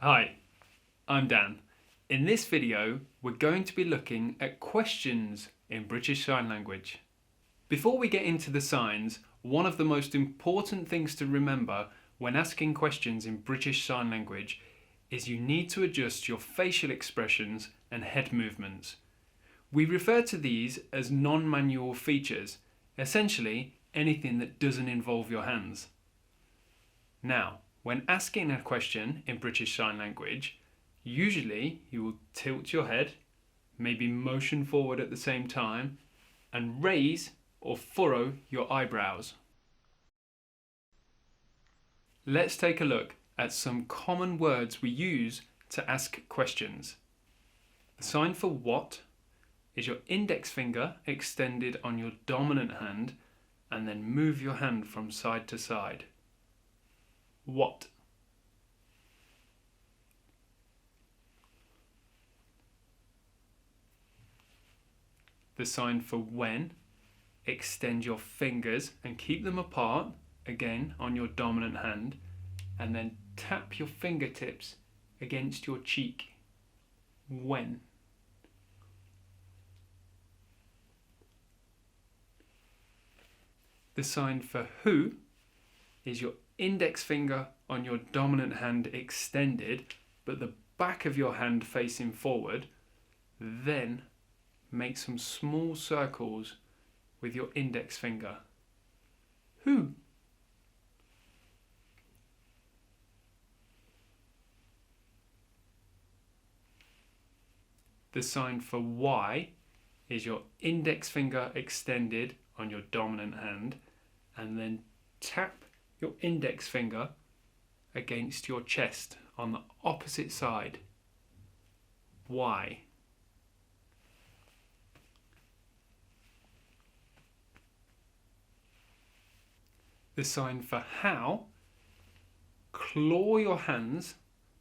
Hi, I'm Dan. In this video, we're going to be looking at questions in British Sign Language. Before we get into the signs, one of the most important things to remember when asking questions in British Sign Language is you need to adjust your facial expressions and head movements. We refer to these as non-manual features, essentially anything that doesn't involve your hands. Now, when asking a question in British Sign Language, usually you will tilt your head, maybe motion forward at the same time, and raise or furrow your eyebrows. Let's take a look at some common words we use to ask questions. The sign for what is your index finger extended on your dominant hand and then move your hand from side to side. What? The sign for when, extend your fingers and keep them apart, again on your dominant hand, and then tap your fingertips against your cheek. When. The sign for who is your index finger on your dominant hand extended, but the back of your hand facing forward. Then make some small circles with your index finger. Who? The sign for why is your index finger extended on your dominant hand, and then tap your index finger against your chest on the opposite side. Why? The sign for how, claw your hands,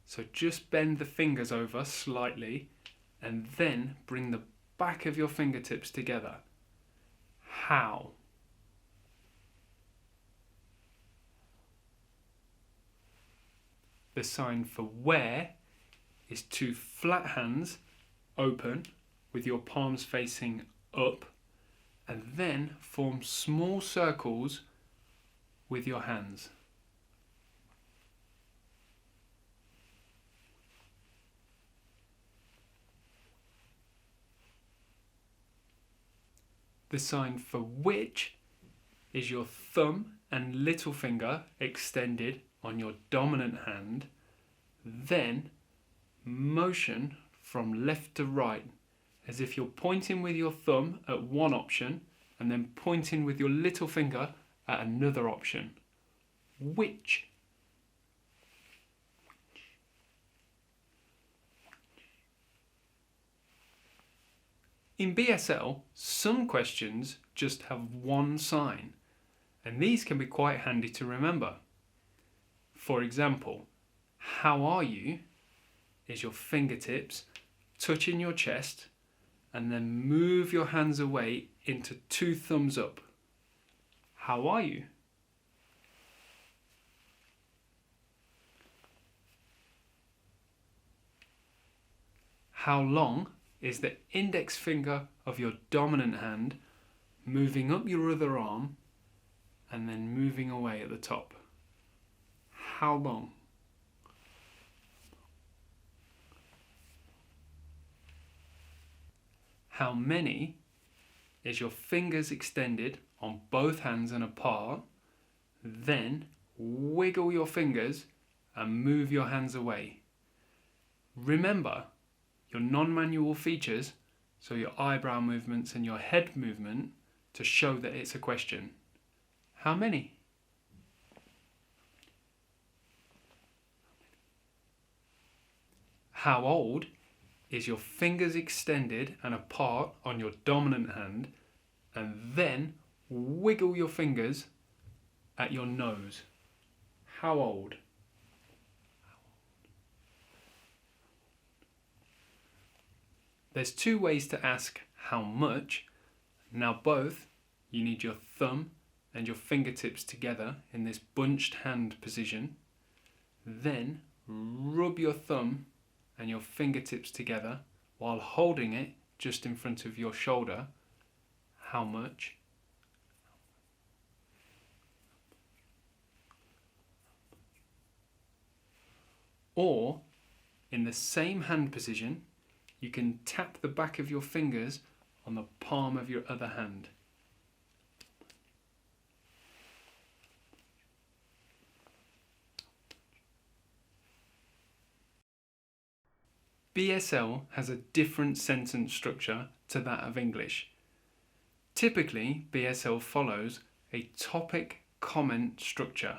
so just bend the fingers over slightly and then bring the back of your fingertips together. How? The sign for where is two flat hands open with your palms facing up, and then form small circles with your hands. The sign for which is your thumb and little finger extended on your dominant hand, then motion from left to right as if you're pointing with your thumb at one option and then pointing with your little finger at another option. Which? In BSL, some questions just have one sign, and these can be quite handy to remember. For example, how are you is your fingertips touching your chest and then move your hands away into two thumbs up. How are you? How long is the index finger of your dominant hand moving up your other arm and then moving away at the top? How long? How many is your fingers extended on both hands and apart, then wiggle your fingers and move your hands away. Remember your non-manual features, so your eyebrow movements and your head movement, to show that it's a question. How many? How old is your fingers extended and apart on your dominant hand, and then wiggle your fingers at your nose. How old? There's two ways to ask how much. Now both, you need your thumb and your fingertips together in this bunched hand position. Then rub your thumb and your fingertips together while holding it just in front of your shoulder. How much? Or, in the same hand position, you can tap the back of your fingers on the palm of your other hand. BSL has a different sentence structure to that of English. Typically, BSL follows a topic-comment structure,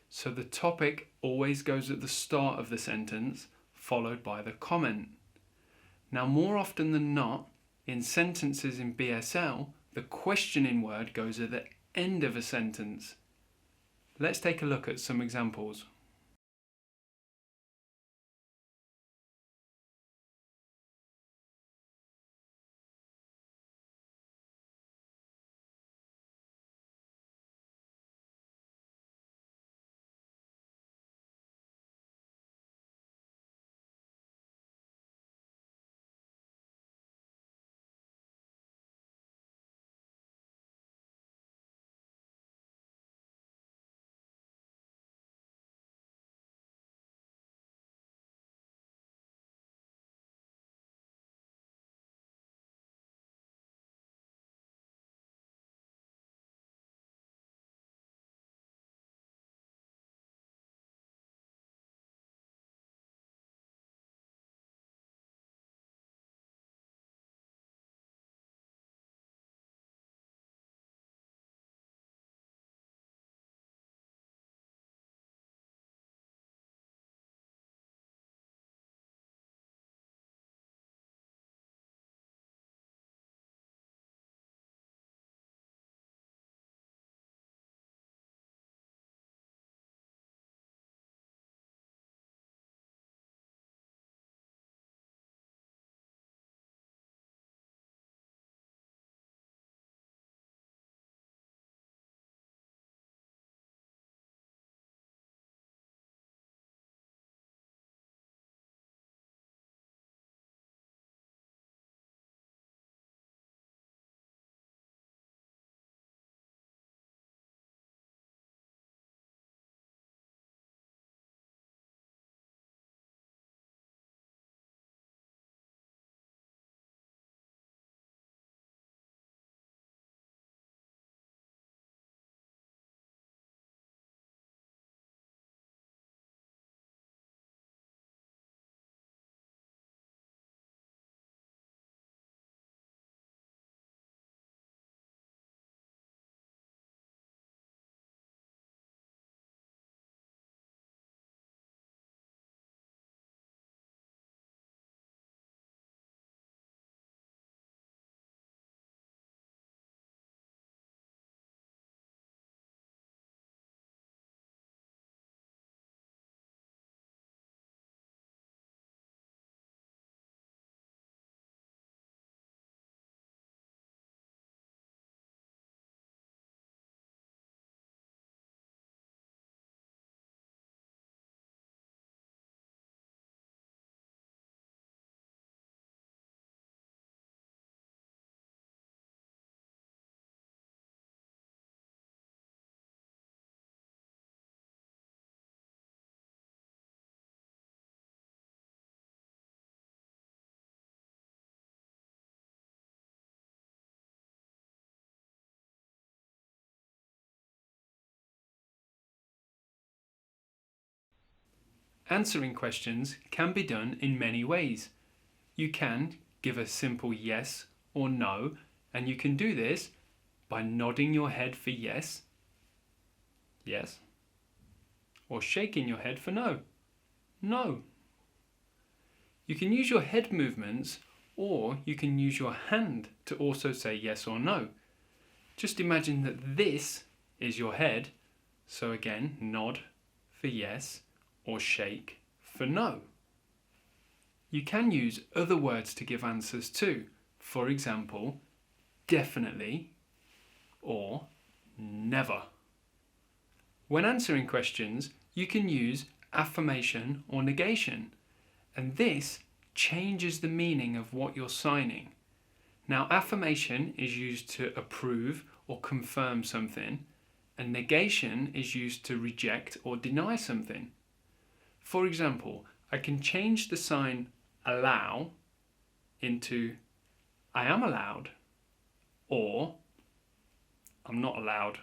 so the topic always goes at the start of the sentence, followed by the comment. Now, more often than not, in sentences in BSL, the questioning word goes at the end of a sentence. Let's take a look at some examples. Answering questions can be done in many ways. You can give a simple yes or no, and you can do this by nodding your head for yes, yes, or shaking your head for no, no. You can use your head movements, or you can use your hand to also say yes or no. Just imagine that this is your head, so again, nod for yes, or shake for no. You can use other words to give answers too. For example, definitely or never. When answering questions, you can use affirmation or negation. And this changes the meaning of what you're signing. Now, affirmation is used to approve or confirm something, and negation is used to reject or deny something. For example, I can change the sign allow into I am allowed or I'm not allowed.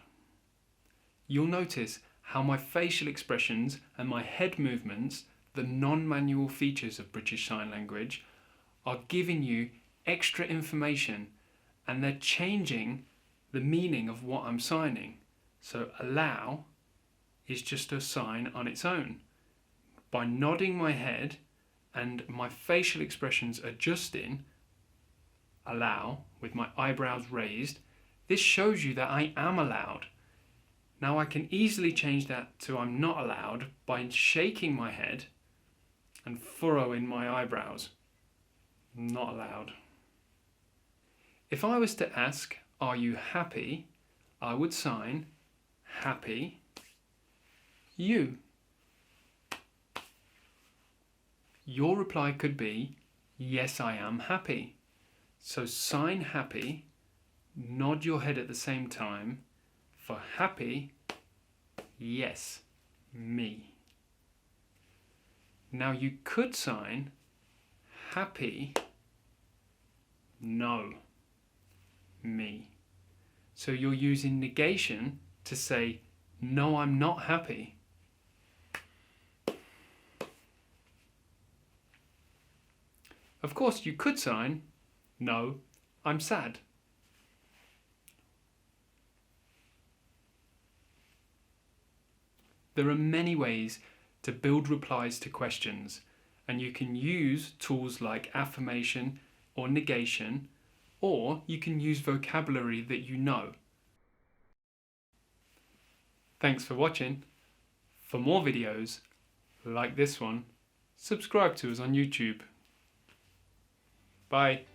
You'll notice how my facial expressions and my head movements, the non-manual features of British Sign Language, are giving you extra information, and they're changing the meaning of what I'm signing. So allow is just a sign on its own. By nodding my head and my facial expressions adjusting, allow, with my eyebrows raised, this shows you that I am allowed. Now I can easily change that to I'm not allowed by shaking my head and furrowing my eyebrows. Not allowed. If I was to ask, are you happy? I would sign happy, you. Your reply could be, yes, I am happy. So sign happy, nod your head at the same time. For happy, yes, me. Now you could sign happy, no, me. So you're using negation to say, no, I'm not happy. Of course, you could sign, no, I'm sad. There are many ways to build replies to questions, and you can use tools like affirmation or negation, or you can use vocabulary that you know. Thanks for watching. For more videos like this one, subscribe to us on YouTube. Bye.